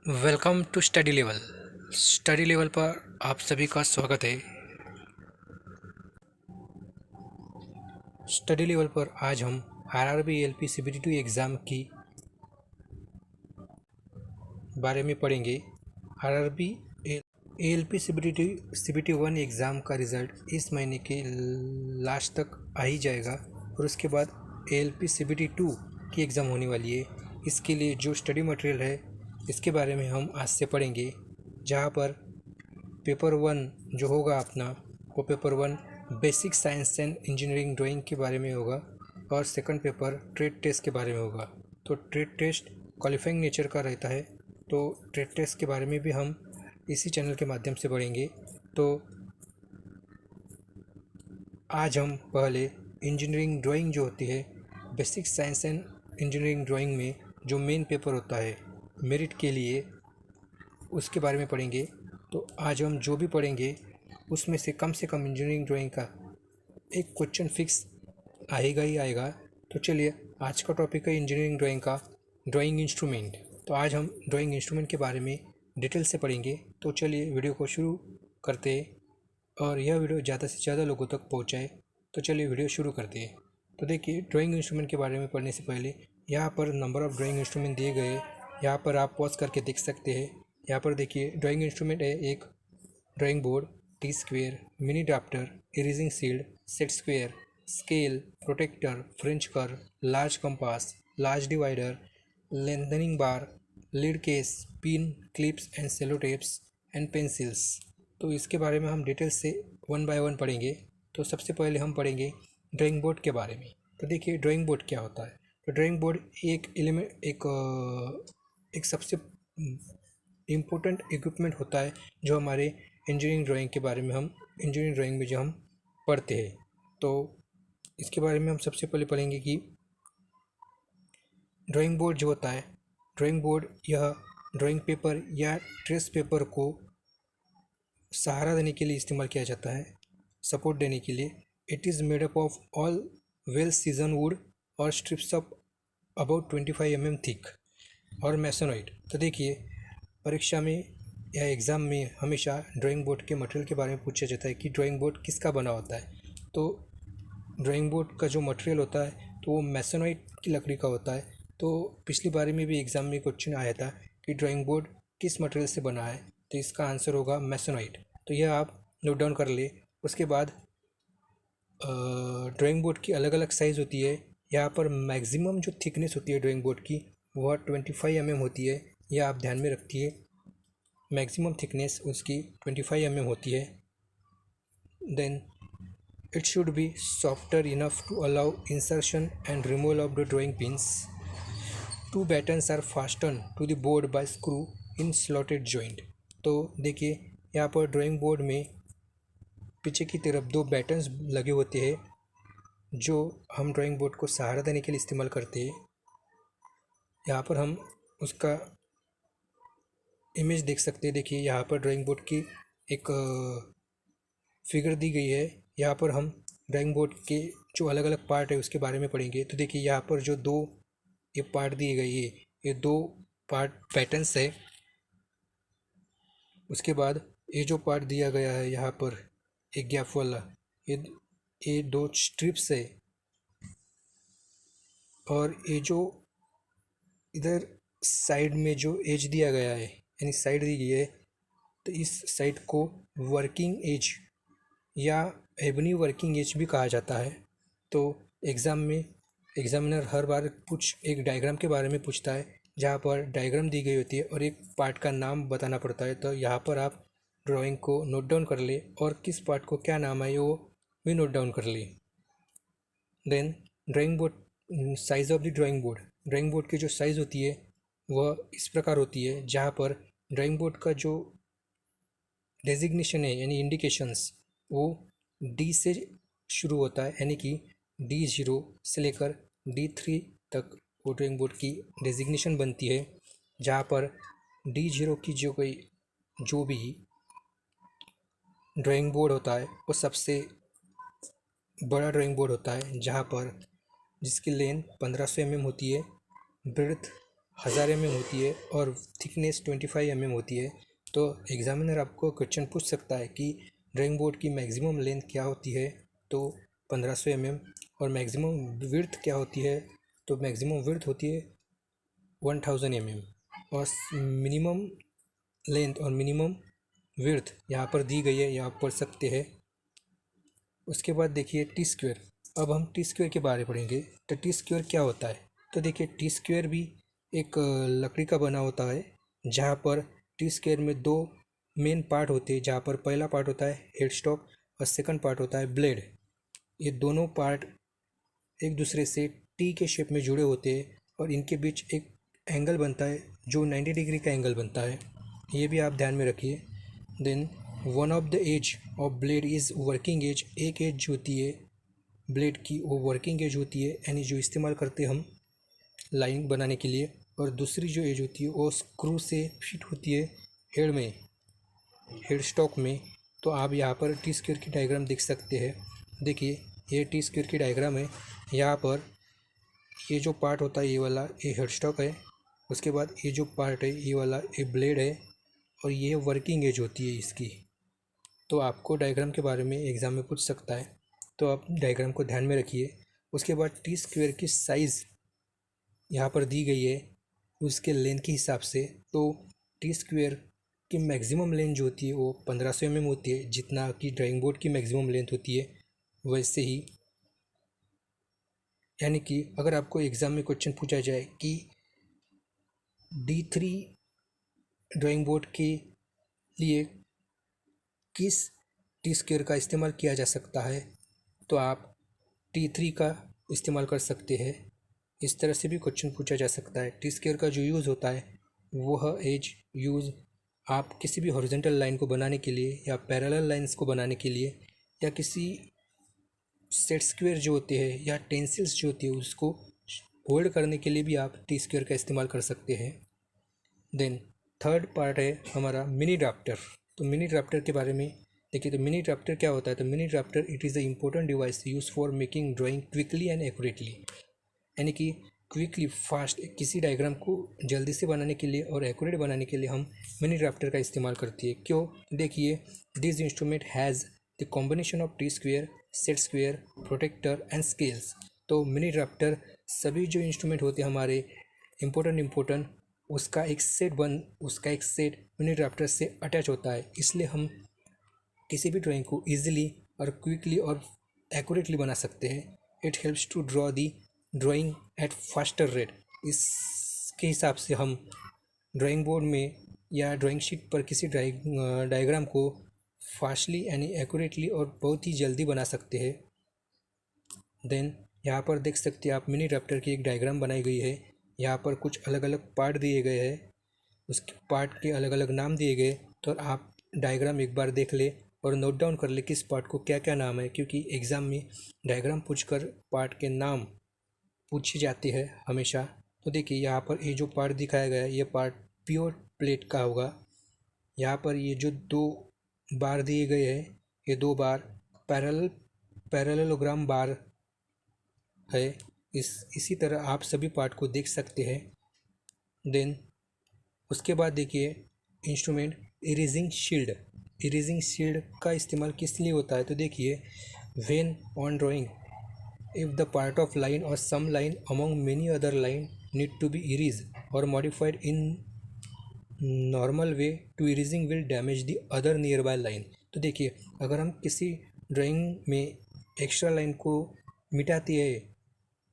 Welcome to study level. Study level पर आप सभी का स्वागत है। स्टडी लेवल पर आज हम आरआरबी एएलपी सीबीटी2 एग्ज़ाम की बारे में पढ़ेंगे। आरआरबी एएलपी सीबीटी1 एग्ज़ाम का रिज़ल्ट इस महीने के लास्ट तक आ ही जाएगा और उसके बाद एएलपी सीबीटी2 की एग्ज़ाम होने वाली है। इसके लिए जो स्टडी मटेरियल है इसके बारे में हम आज से पढ़ेंगे, जहाँ पर पेपर 1 जो होगा अपना, वो paper 1 basic science and engineering drawing के बारे में होगा और सेकंड पेपर ट्रेड टेस्ट के बारे में होगा। तो ट्रेड टेस्ट क्वालिफाइंग नेचर का रहता है, तो ट्रेड टेस्ट के बारे में भी हम इसी चैनल के माध्यम से पढ़ेंगे। तो आज हम पहले इंजीनियरिंग ड्राइंग जो होती है, basic science and engineering drawing में जो मेन पेपर होता है मेरिट के लिए, उसके बारे में पढ़ेंगे। तो आज हम जो भी पढ़ेंगे उसमें से कम इंजीनियरिंग ड्राइंग का एक क्वेश्चन फिक्स आएगा ही आएगा। तो चलिए, आज का टॉपिक है इंजीनियरिंग ड्राइंग का ड्राइंग इंस्ट्रूमेंट। तो आज हम ड्राइंग इंस्ट्रूमेंट के बारे में डिटेल से पढ़ेंगे। तो चलिए वीडियो को शुरू करते हैं और यह वीडियो ज़्यादा से ज़्यादा लोगों तक पहुँचाए। तो चलिए वीडियो शुरू करते हैं। तो देखिए, ड्राइंग इंस्ट्रूमेंट के बारे में पढ़ने से पहले यहाँ पर नंबर ऑफ़ ड्राइंग इंस्ट्रूमेंट दिए गए, यहाँ पर आप पॉज करके देख सकते हैं। यहाँ पर देखिए, ड्राइंग इंस्ट्रूमेंट है एक drawing board, T square, mini drafter, erasing shield, set square, scale, protector, French curve, large compass, large divider, lengthening bar, lead case, pin, clips and cello tapes and pencils. तो इसके बारे में हम detail से one by one पढ़ेंगे। तो सबसे पहले हम पढ़ेंगे ड्राइंग बोर्ड के बारे में। तो देखिए, ड्राइंग बोर्ड क्या होता है। तो ड्राइंग बोर्ड एक सबसे इम्पोर्टेंट इक्विपमेंट होता है जो हमारे इंजीनियरिंग ड्राइंग के बारे में, हम इंजीनियरिंग ड्राइंग में जो हम पढ़ते हैं। तो इसके बारे में हम सबसे पहले पढ़ेंगे कि ड्राइंग बोर्ड जो होता है, ड्राइंग बोर्ड यह ड्राइंग पेपर या ट्रेस पेपर को सहारा देने के लिए इस्तेमाल किया जाता है, सपोर्ट देने के लिए। It is made up of all well season wood और strips of about 25 mm thick और मैसोनाइट। तो देखिए, परीक्षा में या एग्ज़ाम में हमेशा ड्राइंग बोर्ड के मटेरियल के बारे में पूछा जाता है कि ड्राइंग बोर्ड किसका बना होता है। तो ड्राइंग बोर्ड का जो मटेरियल होता है तो वो मैसोनाइट की लकड़ी का होता है। तो पिछली बारी में भी एग्ज़ाम में क्वेश्चन आया था कि ड्राइंग बोर्ड किस मटेरियल से बना है, तो इसका आंसर होगा मैसोनाइट। तो यह आप नोट डाउन कर ले। उसके बाद ड्राइंग बोर्ड की अलग अलग साइज़ होती है। यहाँ पर मैक्सिमम जो थिकनेस होती है ड्राइंग बोर्ड की वह 25 mm होती है। यह आप ध्यान में रखिए, मैक्सिमम थिकनेस उसकी 25 mm होती है। Then it should be softer enough to allow insertion and removal of the drawing pins. Two buttons are fastened to the board by screw in slotted joint. तो देखिए, यहाँ पर ड्राइंग बोर्ड में पीछे की तरफ दो बटन्स लगे होते हैं जो हम ड्राइंग बोर्ड को सहारा देने के लिए इस्तेमाल करते हैं। यहाँ पर हम उसका इमेज देख सकते हैं। देखिए, यहाँ पर ड्राइंग बोर्ड की एक फिगर दी गई है। यहाँ पर हम ड्राइंग बोर्ड के जो अलग अलग पार्ट है उसके बारे में पढ़ेंगे। तो देखिए, यहाँ पर जो दो ये पार्ट दिए गए है, ये दो पार्ट पैटर्न्स है। उसके बाद ये जो पार्ट दिया गया है यहाँ पर एक गैप वाला, ये दो स्ट्रिप्स है। और ये जो इधर साइड में जो एज दिया गया है, यानी साइड दी गई है, तो इस साइड को वर्किंग एज या एबनी वर्किंग एज भी कहा जाता है। तो एग्ज़ाम में एग्जामिनर हर बार कुछ एक डायग्राम के बारे में पूछता है, जहाँ पर डायग्राम दी गई होती है और एक पार्ट का नाम बताना पड़ता है। तो यहाँ पर आप ड्राइंग को नोट डाउन कर ले और किस पार्ट को क्या नाम है वो भी नोट डाउन कर ले। Then drawing board, size of the drawing board की जो साइज़ होती है वह इस प्रकार होती है, जहाँ पर ड्राइंग बोर्ड का जो डेजिग्नेशन है यानी इंडिकेशंस, वो डी से शुरू होता है, यानी कि D0 से लेकर D3 तक वो ड्राइंग बोर्ड की डेजिग्नेशन बनती है। जहाँ पर D0 की जो भी ड्राइंग बोर्ड होता है वो सबसे बड़ा ड्राइंग बोर्ड होता है, जहाँ पर जिसकी लेंथ 1500 mm होती है, ब्रेड्थ 1000 mm होती है और थिकनेस 25 mm होती है। तो एग्जामिनर आपको क्वेश्चन पूछ सकता है कि ड्राइंग बोर्ड की मैक्सिमम लेंथ क्या होती है, तो 1500 mm, और मैक्सिमम विड्थ क्या होती है, तो मैक्सिमम विड्थ होती है 1000 mm, और मिनिमम लेंथ और मिनिमम विड्थ यहाँ पर दी गई है, यहाँ पढ़ सकते हैं। उसके बाद देखिए टी स्क्वेयर। अब हम टी स्क्वेयर के बारे में पढ़ेंगे। तो टी स्क्वेयर क्या होता है, तो देखिए टी स्क्वेयर भी एक लकड़ी का बना होता है, जहाँ पर टी स्क्वेयर में दो मेन पार्ट होते हैं, जहाँ पर पहला पार्ट होता है हेड स्टॉक और सेकंड पार्ट होता है ब्लेड। ये दोनों पार्ट एक दूसरे से टी के शेप में जुड़े होते हैं और इनके बीच एक एंगल बनता है जो 90 डिग्री का एंगल बनता है, ये भी आप ध्यान में रखिए। Then one of the edge of blade is working edge. एक एज जो होती है ब्लेड की वो वर्किंग एज होती है, यानी जो इस्तेमाल करते हैं हम लाइन बनाने के लिए, और दूसरी जो एज होती है वो स्क्रू से फिट होती है हेड में, हेड स्टॉक में। तो आप यहाँ पर टी स्क्वेयर की डायग्राम देख सकते हैं। देखिए ये टी स्क्वेयर की डायग्राम है। यहाँ पर ये जो पार्ट होता है ये वाला ये हेड स्टॉक है, उसके बाद ये जो पार्ट है ये वाला ये ब्लेड है, और ये वर्किंग एज होती है इसकी। तो आपको डायग्राम के बारे में एग्ज़ाम में पूछ सकता है, तो आप डायग्राम को ध्यान में रखिए। उसके बाद टी स्क्वेयर की साइज़ यहाँ पर दी गई है उसके लेंथ के हिसाब से। तो टी स्क्वेयर की मैक्सिमम लेंथ जो होती है वो 1500 mm होती है, जितना कि ड्राइंग बोर्ड की मैक्सिमम लेंथ होती है वैसे ही। यानी कि अगर आपको एग्ज़ाम में क्वेश्चन पूछा जाए कि D3 ड्राइंग बोर्ड के लिए किस टी स्क्वेयर का इस्तेमाल किया जा सकता है, तो आप T3 का इस्तेमाल कर सकते हैं। इस तरह से भी क्वेश्चन पूछा जा सकता है। टी स्क्वेयर का जो यूज़ होता है वह एज यूज़ आप किसी भी हॉरिजॉन्टल लाइन को बनाने के लिए या पैरेलल लाइंस को बनाने के लिए, या किसी सेट स्क्वेयर जो होते हैं या टेंसिल्स जो होती है उसको होल्ड करने के लिए भी आप टी स्क्वेयर का इस्तेमाल कर सकते हैं। देन थर्ड पार्ट है हमारा मिनी ड्राफ्टर। तो मिनी ड्राफ्टर के बारे में देखिए, तो मिनी ड्राफ्टर क्या होता है, तो mini drafter it is the important device use for making drawing quickly and accurately. यानी कि क्विकली फास्ट किसी डायग्राम को जल्दी से बनाने के लिए और एक्यूरेट बनाने के लिए हम मिनी ड्राफ्टर का इस्तेमाल करती है। क्यों, देखिए this instrument has the combination of T square, set square, protector and scales. तो मिनी ड्राफ्टर सभी जो इंस्ट्रूमेंट होते हैं हमारे इम्पोर्टेंट उसका एक सेट मिनी ड्राफ्टर से अटैच होता है। इसलिए हम किसी भी ड्राइंग को ईजिली और क्विकली और एक्यूरेटली बना सकते हैं। It helps to draw the drawing at faster rate. इसके हिसाब से हम ड्राइंग बोर्ड में या ड्राइंग शीट पर किसी डायग्राम को फास्टली यानी एक्यूरेटली और बहुत ही जल्दी बना सकते हैं। देन यहाँ पर देख सकते हैं आप मिनी ड्राफ्टर की एक डायग्राम बनाई गई है। यहाँ पर कुछ अलग अलग पार्ट दिए गए हैं, उसके पार्ट के अलग अलग नाम दिए गए। तो आप डायग्राम एक बार देख ले और नोट डाउन कर ले किस पार्ट को क्या क्या नाम है, क्योंकि एग्ज़ाम में डायग्राम पूछकर पार्ट के नाम पूछे जाते हैं हमेशा। तो देखिए यहाँ पर ये जो पार्ट दिखाया गया है ये पार्ट प्योर प्लेट का होगा। यहाँ पर ये जो दो बार दिए गए हैं ये दो बार पैरेललोग्राम बार है। इसी तरह आप सभी पार्ट को देख सकते हैं। देन उसके बाद देखिए इंस्ट्रूमेंट इरेजिंग शील्ड का इस्तेमाल किस लिए होता है, तो देखिए when on drawing if the part of line or some line among many other line need to be erased or modified in normal way to erasing will damage the other nearby line। तो देखिए अगर हम किसी drawing में extra line को मिटाती है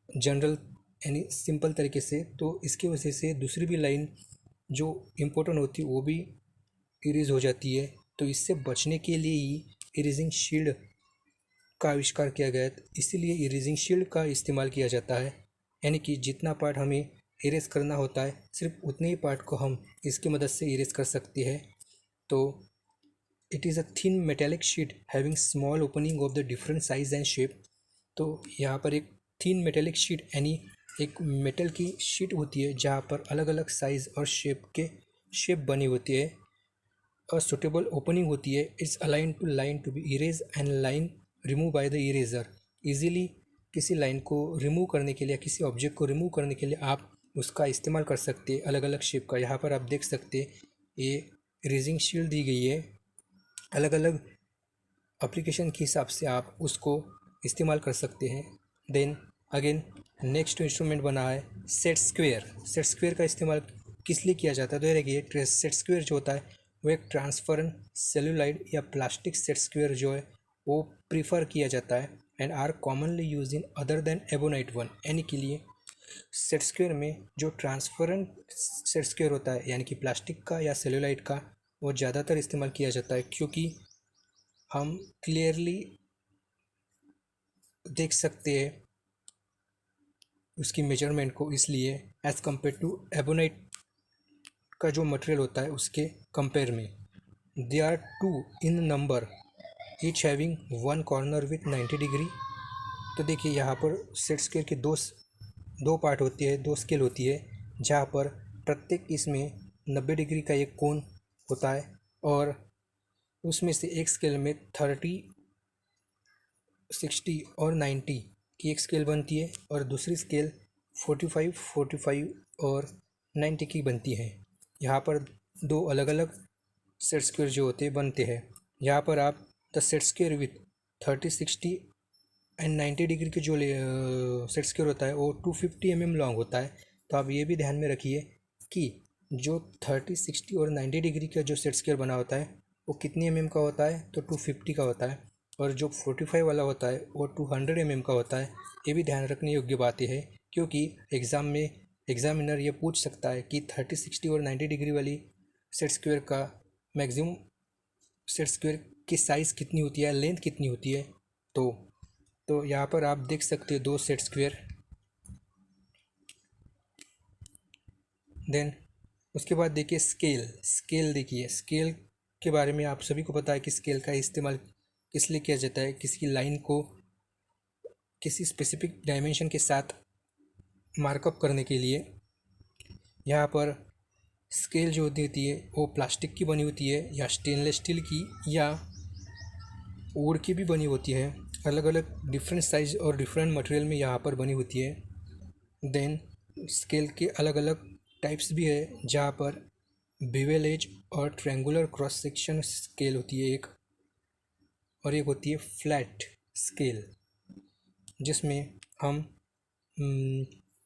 general यानी simple तरीके से, तो इसकी वजह से दूसरी भी लाइन जो इम्पोर्टेंट होती है वो भी इरेज हो जाती है। तो इससे बचने के लिए ही इरेजिंग शील्ड का आविष्कार किया गया है। इसीलिए इरेजिंग शील्ड का इस्तेमाल किया जाता है। यानी कि जितना पार्ट हमें इरेज करना होता है सिर्फ उतने ही पार्ट को हम इसकी मदद से इरेज कर सकते हैं। तो it is a thin metallic sheet having small opening of the different size and shape. तो यहाँ पर एक थिन मेटेलिक शीट यानी एक मेटल की शीट होती है जहाँ पर अलग अलग साइज़ और शेप बनी होती है। अ सुटेबल ओपनिंग होती है। It's align to line to be erase and line remove by the eraser. Easily किसी लाइन को रिमूव करने के लिए, किसी ऑब्जेक्ट को रिमूव करने के लिए आप उसका इस्तेमाल कर सकते हैं अलग अलग शेप का। यहाँ पर आप देख सकते हैं ये इरेजिंग शील्ड दी गई है। अलग अलग एप्लीकेशन के हिसाब से आप उसको इस्तेमाल कर सकते हैं। देन अगेन नेक्स्ट इंस्ट्रूमेंट बना है सेट स्क्वेयर। सेट स्क्वेयर का इस्तेमाल किस लिए किया जाता है? तो ये देखिए सेट स्क्वेयर जो होता है वो एक ट्रांसफरन सेलुलाइड या प्लास्टिक सेट स्क्वेयर जो है वो प्रीफर किया जाता है and are commonly use in other than ebonite one. यानी के लिए सेट स्क्वेयर में जो ट्रांसफरेंट सेट स्क्वेयर होता है यानी कि प्लास्टिक का या सेलुलाइड का वो ज़्यादातर इस्तेमाल किया जाता है, क्योंकि हम क्लियरली देख सकते हैं उसकी मेजरमेंट को, इसलिए एज़ कम्पेयर टू एबोनाइट का जो मटेरियल होता है उसके कंपेयर में। They are two in number each having one corner with 90 degree. तो देखिए यहाँ पर सेट स्केल के दो पार्ट होती है, दो स्केल होती है, जहाँ पर प्रत्येक इसमें 90 डिग्री का एक कोण होता है और उसमें से एक स्केल में 30, 60 और 90 की एक स्केल बनती है और दूसरी स्केल 45, 45 और 90 की बनती है। यहाँ पर दो अलग अलग सेट स्क्वेयर जो होते हैं बनते हैं। यहाँ पर आप the set square with 30, 60 and 90 degree के जो सेट स्क्वेयर होता है वो 250 mm लॉन्ग होता है। तो आप ये भी ध्यान में रखिए कि जो 30, 60 और 90 डिग्री का जो सेट स्क्वेयर बना होता है वो कितने mm का होता है? तो 250 का होता है। और जो 45 वाला होता है वो 200 mm का होता है। ये भी ध्यान रखने योग्य बात है, क्योंकि एग्ज़ाम में एग्जामिनर ये पूछ सकता है कि 30, 60 और 90 डिग्री वाली सेट स्क्वेयर का मैक्सिमम सेट स्क्वेयर की साइज़ कितनी होती है, लेंथ कितनी होती है। तो यहाँ पर आप देख सकते हो दो सेट स्क्वेयर। देन उसके बाद देखिए स्केल देखिए स्केल के बारे में आप सभी को पता है कि स्केल का इस्तेमाल किस लिए किया जाता है? किसी लाइन को किसी स्पेसिफिक डायमेंशन के साथ मार्कअप करने के लिए। यहाँ पर स्केल जो होती है वो प्लास्टिक की बनी होती है या स्टेनलेस स्टील की या वुड की भी बनी होती है। अलग अलग डिफरेंट साइज और डिफरेंट मटेरियल में यहाँ पर बनी होती है। देन स्केल के अलग अलग टाइप्स भी है, जहाँ पर बेवेल एज और ट्रायंगुलर क्रॉस सेक्शन स्केल होती है एक, और एक होती है फ्लैट स्केल, जिसमें हम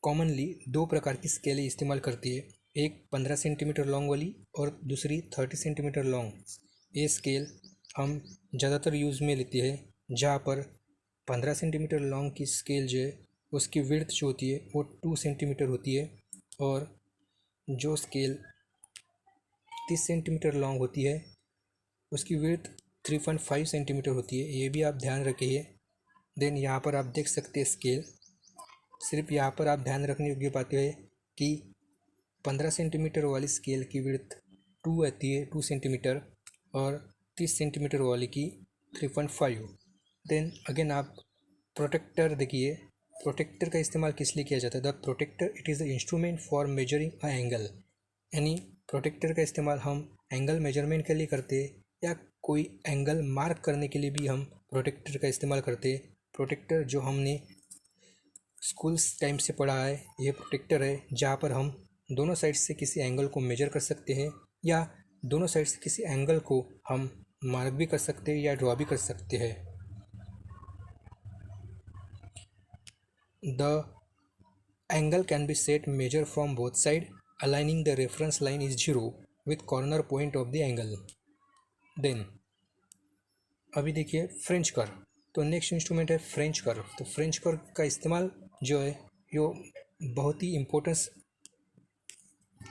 कॉमनली दो प्रकार की स्केलें इस्तेमाल करती है, एक 15 सेंटीमीटर लॉन्ग वाली और दूसरी 30 सेंटीमीटर लॉन्ग। ये स्केल हम ज़्यादातर यूज़ में लेते हैं, जहाँ पर 15 सेंटीमीटर लॉन्ग की स्केल जो है उसकी विड्थ जो होती है वो 2 सेंटीमीटर होती है और जो स्केल 30 सेंटीमीटर लॉन्ग होती है उसकी विड्थ 3.5 सेंटीमीटर होती है। ये भी आप ध्यान रखिए। देन यहाँ पर आप देख सकते हैं स्केल, सिर्फ यहाँ पर आप ध्यान रखने योग्य बात है कि 15 सेंटीमीटर वाली स्केल की विड्थ 2 आती है, 2 सेंटीमीटर, और 30 सेंटीमीटर वाली की 3.5। देन अगेन आप प्रोटेक्टर देखिए। प्रोटेक्टर का इस्तेमाल किस लिए किया जाता है? The protector it is the instrument for measuring a angle. यानी प्रोटेक्टर का इस्तेमाल हम एंगल मेजरमेंट के लिए करते हैं या कोई एंगल मार्क करने के लिए भी हम प्रोटेक्टर का इस्तेमाल करते हैं। प्रोटेक्टर जो हमने स्कूल्स टाइम से पढ़ा है, ये प्रोटेक्टर है जहाँ पर हम दोनों साइड से किसी एंगल को मेजर कर सकते हैं या दोनों साइड से किसी एंगल को हम मार्क भी कर सकते हैं या ड्रॉ भी कर सकते हैं। The angle can be set measure from both side aligning the reference line is 0 with corner point of the angle. Then अभी देखिए फ्रेंच कर्व। तो नेक्स्ट इंस्ट्रूमेंट है फ्रेंच कर्व। तो फ्रेंच कर्व का इस्तेमाल जो है यो बहुत ही इम्पोर्टेंस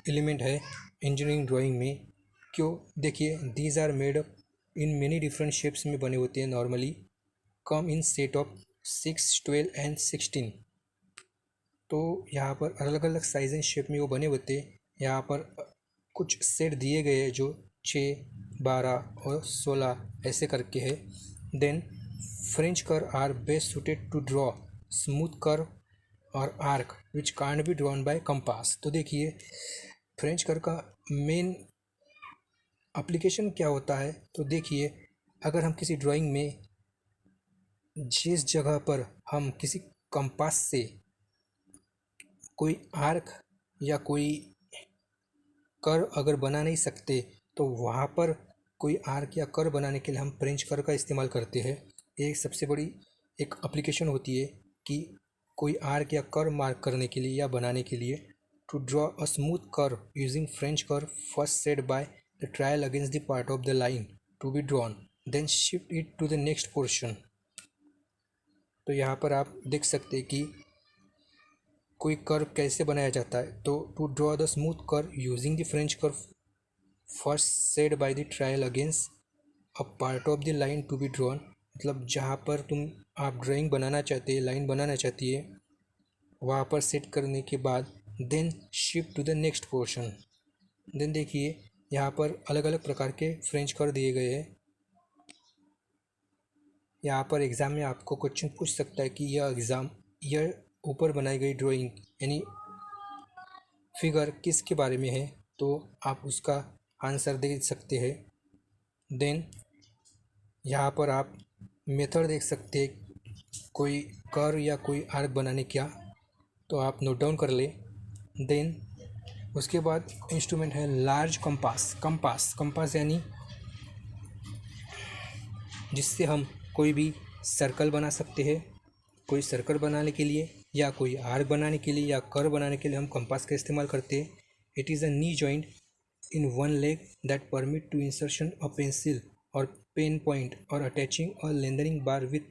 एलिमेंट है इंजीनियरिंग ड्राइंग में। क्यों? देखिए these are made up in many different shapes में बने होते हैं, normally come in set of 6, 12 and 16। तो यहाँ पर अलग अलग साइज एंड शेप में वो बने होते हैं। यहाँ पर कुछ सेट दिए गए हैं जो 6, 12 और 16 ऐसे करके है। Then French curve are best suited to draw smooth curve और arc which can't be drawn by compass. तो देखिए फ्रेंच कर्व का मेन एप्लीकेशन क्या होता है? तो देखिए अगर हम किसी ड्राइंग में जिस जगह पर हम किसी कंपास से कोई आर्क या कोई कर अगर बना नहीं सकते तो वहाँ पर कोई आर्क या कर बनाने के लिए हम फ्रेंच कर का इस्तेमाल करते हैं। ये सबसे बड़ी एक एप्लीकेशन होती है कि कोई आर्क या कर मार्क करने के लिए या बनाने के लिए। To draw a smooth curve using French curve first set by the trial against the part of the line to be drawn then shift it to the next portion. तो यहाँ पर आप देख सकते हैं कि कोई कर्व कैसे बनाया जाता है। तो to draw the smooth curve using the French curve first set by the trial against a part of the line to be drawn, मतलब जहाँ पर आप ड्राइंग बनाना चाहते हैं, लाइन बनाना चाहती है, वहाँ पर सेट करने के बाद then shift to the next portion. Then देखिए यहाँ पर अलग अलग प्रकार के फ्रेंच कर्व दिए गए हैं। यहाँ पर एग्ज़ाम में आपको क्वेश्चन पूछ सकता है कि यह ऊपर बनाई गई ड्राइंग यानी फिगर किसके बारे में है, तो आप उसका आंसर दे सकते हैं। देन यहाँ पर आप मेथड देख सकते हैं कोई कर या कोई आर्क बनाने क्या, तो आप नोट डाउन कर ले। देन उसके बाद इंस्ट्रूमेंट है लार्ज कंपास यानी जिससे हम कोई भी सर्कल बना सकते हैं। कोई सर्कल बनाने के लिए या कोई आर्क बनाने के लिए या कर बनाने के लिए हम कंपास का इस्तेमाल करते हैं। It is a knee joint in one leg that permit to insertion a pencil और पेन पॉइंट और attaching a lengthening bar with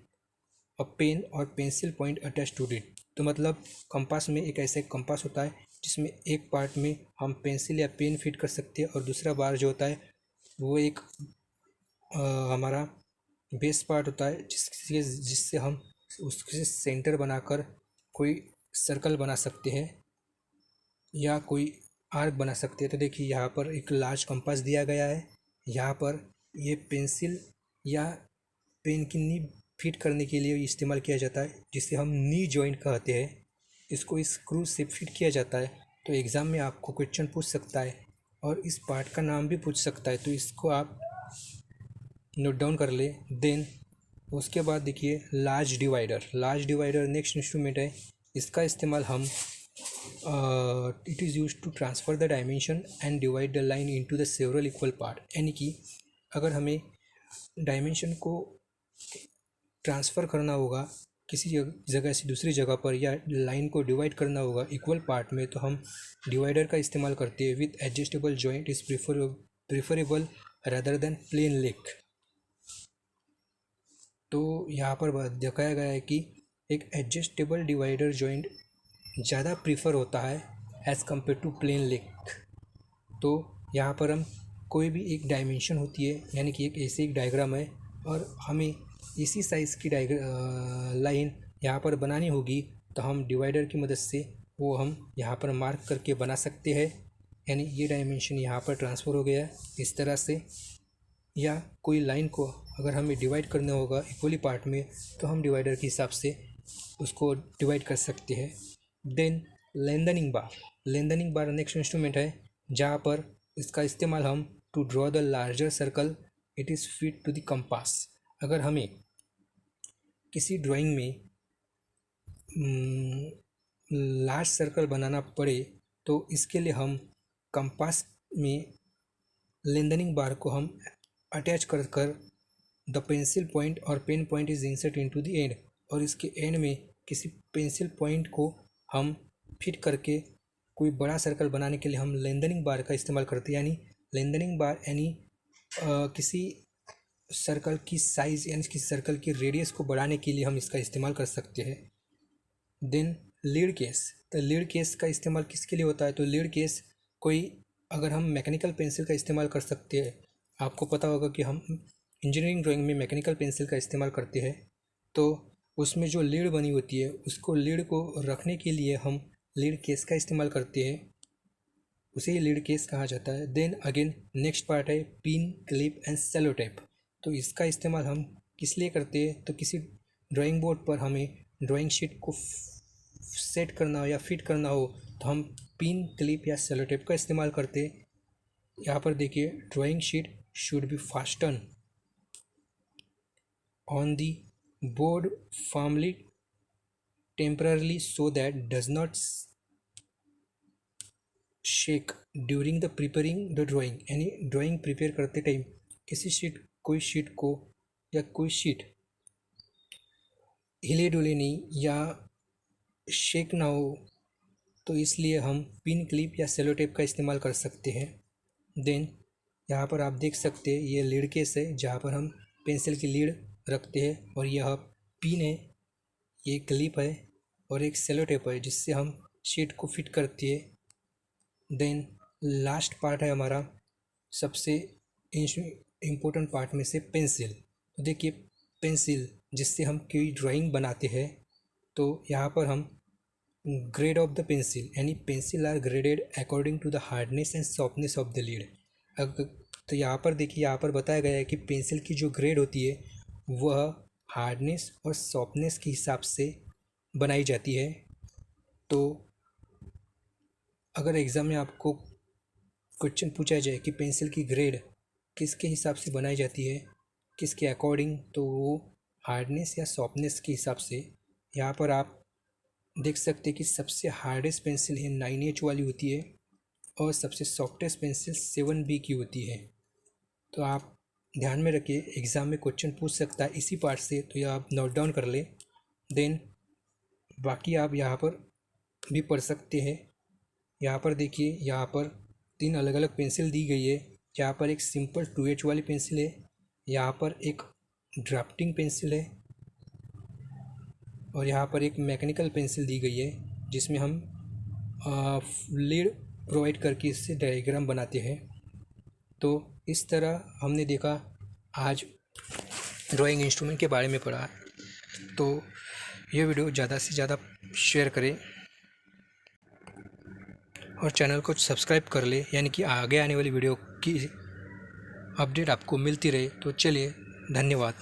a pen और pencil point attach to it. तो मतलब कंपास में एक ऐसा कंपास होता है जिसमें एक पार्ट में हम पेंसिल या पेन फिट कर सकते हैं और दूसरा बार जो होता है वो एक हमारा बेस पार्ट होता है जिससे हम उसके सेंटर बनाकर कोई सर्कल बना सकते हैं या कोई आर्क बना सकते हैं। तो देखिए यहाँ पर एक लार्ज कंपास दिया गया है। यहाँ पर ये पेंसिल या पेन की नी फिट करने के लिए इस्तेमाल किया जाता है जिसे हम नी जॉइंट कहते हैं। इसको स्क्रू से फिट किया जाता है। तो एग्ज़ाम में आपको क्वेश्चन पूछ सकता है और इस पार्ट का नाम भी पूछ सकता है, तो इसको आप नोट डाउन कर ले। देन उसके बाद देखिए लार्ज डिवाइडर नेक्स्ट इंस्ट्रूमेंट है। इसका इस्तेमाल हम it is use to transfer the dimension and divide the line into the several equal part. यानी कि अगर हमें डायमेंशन को ट्रांसफ़र करना होगा किसी जगह से दूसरी जगह पर या लाइन को डिवाइड करना होगा इक्वल पार्ट में, तो हम डिवाइडर का इस्तेमाल करते हैं। With adjustable joint is preferable rather than plain leg. तो यहाँ पर दिखाया गया है कि एक एडजस्टेबल डिवाइडर जॉइंट ज़्यादा प्रीफर होता है as compare to plain leg. तो यहाँ पर हम कोई भी एक डायमेंशन होती है यानी कि एक ऐसे एक डायग्राम है और हमें इसी साइज़ की लाइन यहाँ पर बनानी होगी, तो हम डिवाइडर की मदद से वो हम यहाँ पर मार्क करके बना सकते हैं। यानी ये डायमेंशन यहाँ पर ट्रांसफ़र हो गया इस तरह से। या कोई लाइन को अगर हमें डिवाइड करना होगा इक्वली पार्ट में, तो हम डिवाइडर के हिसाब से उसको डिवाइड कर सकते हैं। Then lengthening bar next instrument है जहाँ पर इसका इस्तेमाल हम to draw the larger circle it is fit to the compass. अगर हमें किसी ड्राइंग में लार्ज सर्कल बनाना पड़े तो इसके लिए हम कंपास में लेंदनिंग बार को हम अटैच कर कर द पेंसिल पॉइंट और pen point is insert into the end, और इसके एंड में किसी पेंसिल पॉइंट को हम फिट करके कोई बड़ा सर्कल बनाने के लिए हम लेंदनिंग बार का इस्तेमाल करते हैं। यानी लेंदनिंग बार यानी किसी सर्कल की साइज़ यानी किसी सर्कल की रेडियस को बढ़ाने के लिए हम इसका इस्तेमाल कर सकते हैं। देन लीड केस, तो लीड केस का इस्तेमाल किसके लिए होता है, तो लीड केस कोई अगर हम मैकेनिकल पेंसिल का इस्तेमाल कर सकते हैं। आपको पता होगा कि हम इंजीनियरिंग ड्राइंग में मैकेनिकल पेंसिल का इस्तेमाल करते हैं, तो उसमें जो लीड बनी होती है उसको लीड को रखने के लिए हम लीड केस का इस्तेमाल करते हैं, उसे लीड केस कहा जाता है। देन अगेन नेक्स्ट पार्ट है pin clip and cello tape. तो इसका इस्तेमाल हम किस लिए करते हैं, तो किसी ड्राइंग बोर्ड पर हमें ड्राइंग शीट को सेट करना हो या फिट करना हो तो हम पिन क्लिप या सेलो टेप का इस्तेमाल करते हैं। यहाँ पर देखिए drawing sheet should be fasten on the board firmly temporarily so that does not shake during the preparing the drawing, यानी ड्राइंग प्रिपेयर करते टाइम कोई शीट को या कोई शीट हिले डुले नहीं या शेक ना हो, तो इसलिए हम पिन क्लिप या सेलो टेप का इस्तेमाल कर सकते हैं। देन यहाँ पर आप देख सकते हैं ये लीड केस है जहाँ पर हम पेंसिल की लीड रखते हैं, और यह पिन है, ये क्लिप है और एक सेलो टेप है जिससे हम शीट को फिट करती है। देन लास्ट पार्ट है हमारा सबसे इम्पोर्टेंट पार्ट में से पेंसिल। तो देखिए पेंसिल जिससे हम कोई ड्राइंग बनाते हैं, तो यहाँ पर हम ग्रेड ऑफ द पेंसिल, यानी pencil are graded according to the hardness and softness of the lead. तो यहाँ पर देखिए, यहाँ पर बताया गया है कि पेंसिल की जो ग्रेड होती है वह हार्डनेस और सॉफ्टनेस के हिसाब से बनाई जाती है। तो अगर एग्ज़ाम में आपको क्वेश्चन पूछा जाए कि पेंसिल की ग्रेड किसके हिसाब से बनाई जाती है, किसके अकॉर्डिंग, तो वो हार्डनेस या सॉफ्टनेस के हिसाब से। यहाँ पर आप देख सकते हैं कि सबसे हार्डेस्ट पेंसिल है 9H वाली होती है और सबसे सॉफ्टेस्ट पेंसिल 7B की होती है। तो आप ध्यान में रखिए, एग्ज़ाम में क्वेश्चन पूछ सकता है इसी पार्ट से, तो यह आप नोट डाउन कर लें। देन बाकी आप यहाँ पर भी पढ़ सकते हैं। यहाँ पर देखिए, यहाँ पर 3 अलग अलग पेंसिल दी गई है। यहाँ पर एक सिंपल 2H वाली पेंसिल है, यहाँ पर एक ड्राफ्टिंग पेंसिल है और यहाँ पर एक मैकेनिकल पेंसिल दी गई है जिसमें हम लीड प्रोवाइड करके इससे डायग्राम बनाते हैं। तो इस तरह हमने देखा, आज ड्राइंग इंस्ट्रूमेंट के बारे में पढ़ा। तो ये वीडियो ज़्यादा से ज़्यादा शेयर करें और चैनल को सब्सक्राइब कर ले, यानी कि आगे आने वाली वीडियो की अपडेट आपको मिलती रहे। तो चलिए, धन्यवाद।